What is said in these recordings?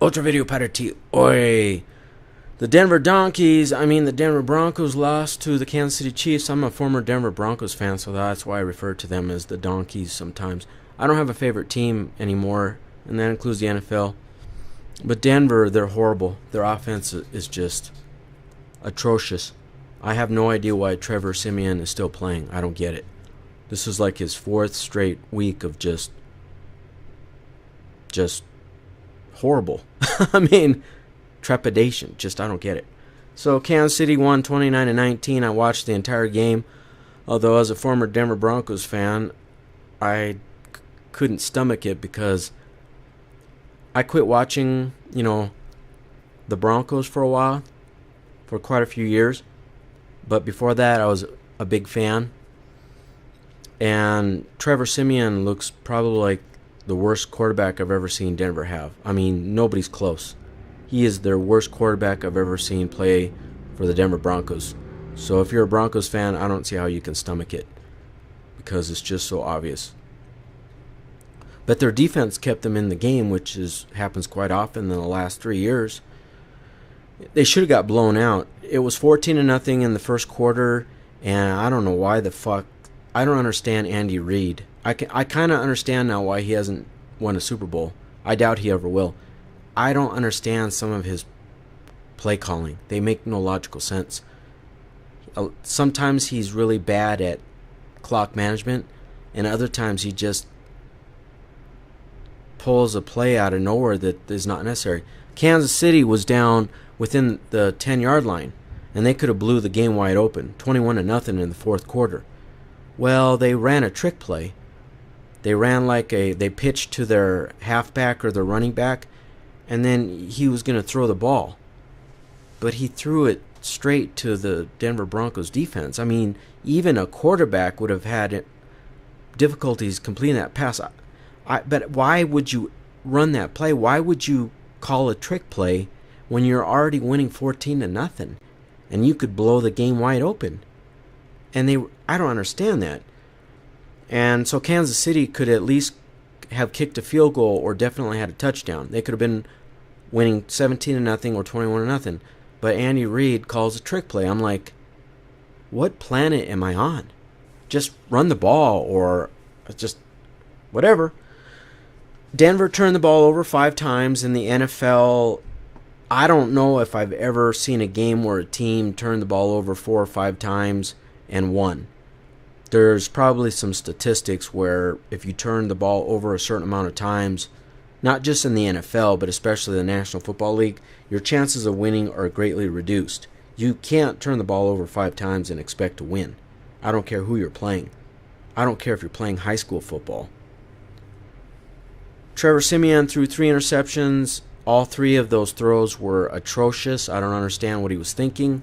Ultra Video Patter T. Oi. The Denver Broncos lost to the Kansas City Chiefs. I'm a former Denver Broncos fan, so that's why I refer to them as the Donkeys sometimes. I don't have a favorite team anymore, and that includes the NFL. But Denver, they're horrible. Their offense is just atrocious. I have no idea why Trevor Siemian is still playing. I don't get it. This is like his fourth straight week of just horrible. I mean, trepidation. I don't get it. So Kansas City won 29-19. I watched the entire game. Although as a former Denver Broncos fan, I couldn't stomach it because I quit watching, the Broncos for a while, for quite a few years. But before that, I was a big fan. And Trevor Siemian looks probably like the worst quarterback I've ever seen Denver have. I mean, nobody's close. He is their worst quarterback I've ever seen play for the Denver Broncos. So if you're a Broncos fan, I don't see how you can stomach it, because it's just so obvious. But their defense kept them in the game, which happens quite often in the last 3 years. They should have got blown out. It was 14-0 in the first quarter, and I don't know why the fuck. I don't understand Andy Reid. I kind of understand now why he hasn't won a Super Bowl. I doubt he ever will. I don't understand some of his play calling. They make no logical sense. Sometimes he's really bad at clock management, and other times he just pulls a play out of nowhere that is not necessary. Kansas City was down within the 10-yard line, and they could have blew the game wide open, 21-0 in the fourth quarter. Well, they ran a trick play. They pitched to their halfback or their running back, and then he was going to throw the ball. But he threw it straight to the Denver Broncos defense. I mean, even a quarterback would have had difficulties completing that pass. But why would you run that play? Why would you call a trick play when you're already winning 14-0 and you could blow the game wide open? And I don't understand that. And so Kansas City could at least have kicked a field goal or definitely had a touchdown. They could have been winning 17-0 or 21-0. But Andy Reid calls a trick play. I'm like, what planet am I on? Just run the ball or just whatever. Denver turned the ball over 5 times in the NFL. I don't know if I've ever seen a game where a team turned the ball over 4 or 5 times and won. There's probably some statistics where if you turn the ball over a certain amount of times, not just in the NFL, but especially the National Football League, your chances of winning are greatly reduced. You can't turn the ball over 5 times and expect to win. I don't care who you're playing. I don't care if you're playing high school football. Trevor Siemian threw 3 interceptions. All 3 of those throws were atrocious. I don't understand what he was thinking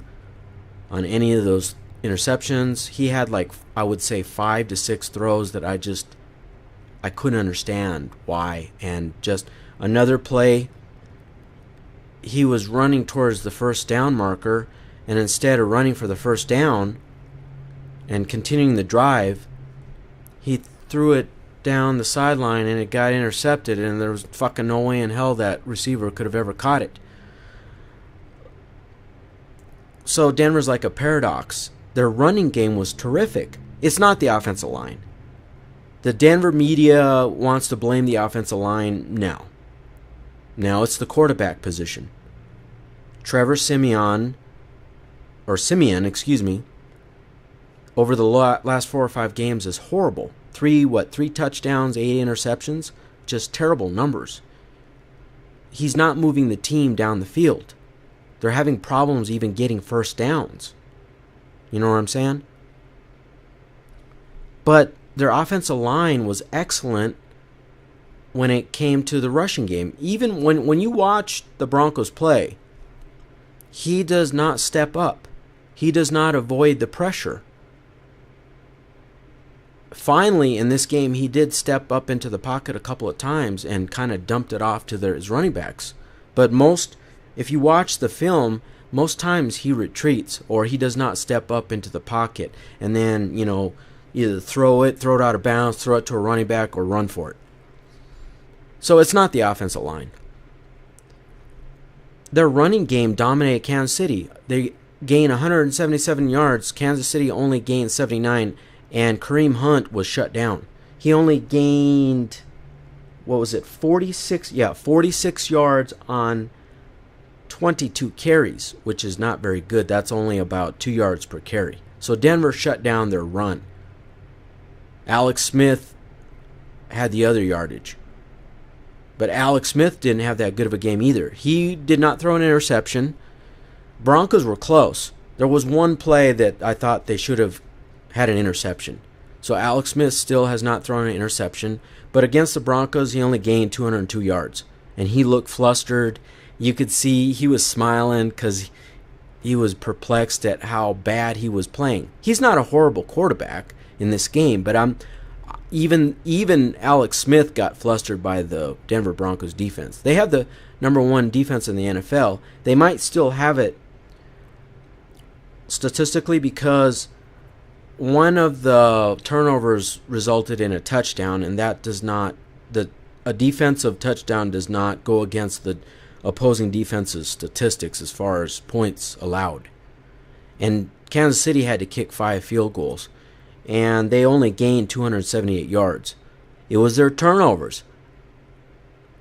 on any of those interceptions. He had I would say 5 to 6 throws that I couldn't understand why. And just another play, he was running towards the first down marker, and instead of running for the first down and continuing the drive, he threw it down the sideline and it got intercepted, and there was fucking no way in hell that receiver could have ever caught it. So Denver's like a paradox. Their running game was terrific. It's not the offensive line. The Denver media wants to blame the offensive line now. Now it's the quarterback position. Trevor Siemian, over the last 4 or 5 games is horrible. 3 touchdowns, 8 interceptions, just terrible numbers. He's not moving the team down the field. They're having problems even getting first downs. You know what I'm saying? But their offensive line was excellent when it came to the rushing game. Even when you watch the Broncos play, he does not step up. He does not avoid the pressure. Finally, in this game, he did step up into the pocket a couple of times and kind of dumped it off to his running backs. But if you watch the film, most times he retreats or he does not step up into the pocket and then, either throw it out of bounds, throw it to a running back, or run for it. So it's not the offensive line. their running game dominated Kansas City. They gained 177 yards. Kansas City only gained 79, and Kareem Hunt was shut down. He only gained, 46? Yeah, 46 yards on 22 carries, which is not very good. That's only about 2 yards per carry. So Denver shut down their run. Alex Smith had the other yardage. But Alex Smith didn't have that good of a game either. He did not throw an interception. Broncos were close. There was one play that I thought they should have had an interception. So Alex Smith still has not thrown an interception. But against the Broncos, he only gained 202 yards. And he looked flustered. You could see he was smiling because he was perplexed at how bad he was playing. He's not a horrible quarterback in this game, but even Alex Smith got flustered by the Denver Broncos defense. They have the #1 defense in the NFL. They might still have it statistically because one of the turnovers resulted in a touchdown, and that does not a defensive touchdown does not go against the opposing defense's statistics as far as points allowed. And Kansas City had to kick 5 field goals, and they only gained 278 yards. It was their turnovers.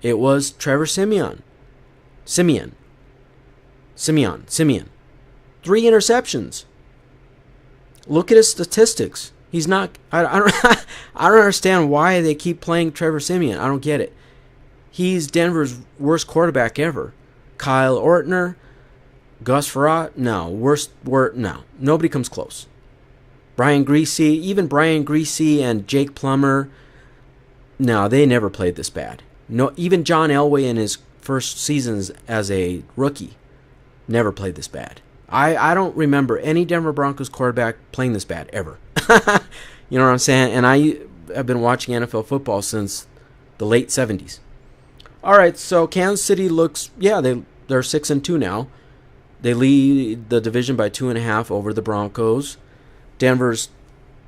It was Trevor Siemian. 3 interceptions. Look at his statistics. He's not. I don't understand why they keep playing Trevor Siemian. I don't get it. He's Denver's worst quarterback ever. Kyle Ortner, Gus Frerotte, no. Nobody comes close. Brian Greasy and Jake Plummer, no, they never played this bad. No, even John Elway in his first seasons as a rookie never played this bad. I don't remember any Denver Broncos quarterback playing this bad ever. You know what I'm saying? And I have been watching NFL football since the late 70s. All right, so Kansas City looks, they're 6-2 now. They lead the division by 2.5 over the Broncos. Denver's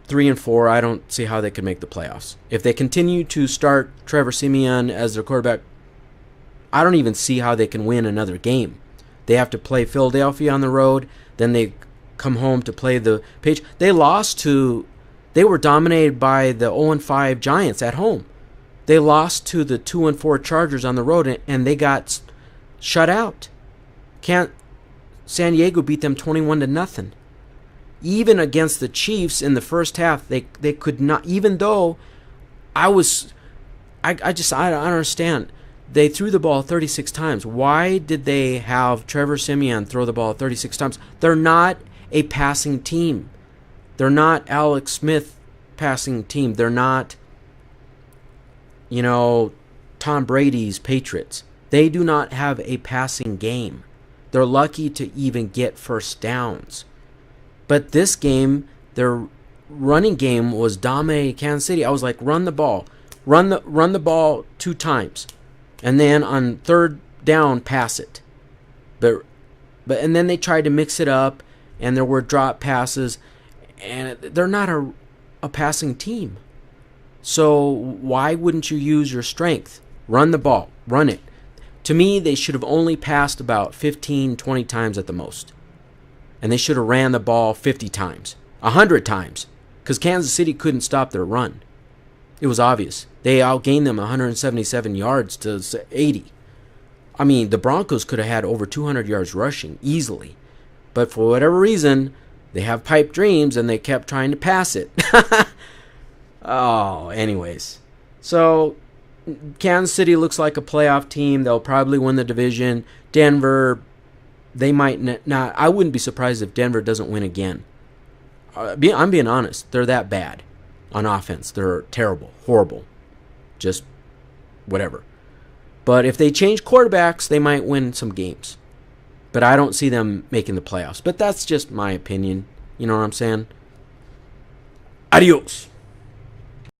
3-4. I don't see how they could make the playoffs. If they continue to start Trevor Siemian as their quarterback, I don't even see how they can win another game. They have to play Philadelphia on the road. Then they come home to play the Patriots. They were dominated by the 0-5 Giants at home. They lost to the 2-4 Chargers on the road, and they got shut out. San Diego beat them 21-0. Even against the Chiefs in the first half, they could not. Even though I don't understand. They threw the ball 36 times. Why did they have Trevor Siemian throw the ball 36 times? They're not a passing team. They're not Alex Smith passing team. They're not, Tom Brady's Patriots. They do not have a passing game. They're lucky to even get first downs. But this game, their running game was dominating Kansas City. I was like, run the ball. Run the ball 2 times. And then on 3rd down, pass it. And then they tried to mix it up, and there were drop passes, and they're not a passing team. So why wouldn't you use your strength? Run the ball. Run it. To me, they should have only passed about 15, 20 times at the most. And they should have ran the ball 50 times. 100 times. Because Kansas City couldn't stop their run. It was obvious. They outgained them 177 yards to 80. I mean, the Broncos could have had over 200 yards rushing easily. But for whatever reason, they have pipe dreams and they kept trying to pass it. Anyways. So, Kansas City looks like a playoff team. They'll probably win the division. Denver, they might not. I wouldn't be surprised if Denver doesn't win again. I'm being honest. They're that bad on offense. They're terrible, horrible. Just whatever. But if they change quarterbacks, they might win some games. But I don't see them making the playoffs. But that's just my opinion. You know what I'm saying? Adios.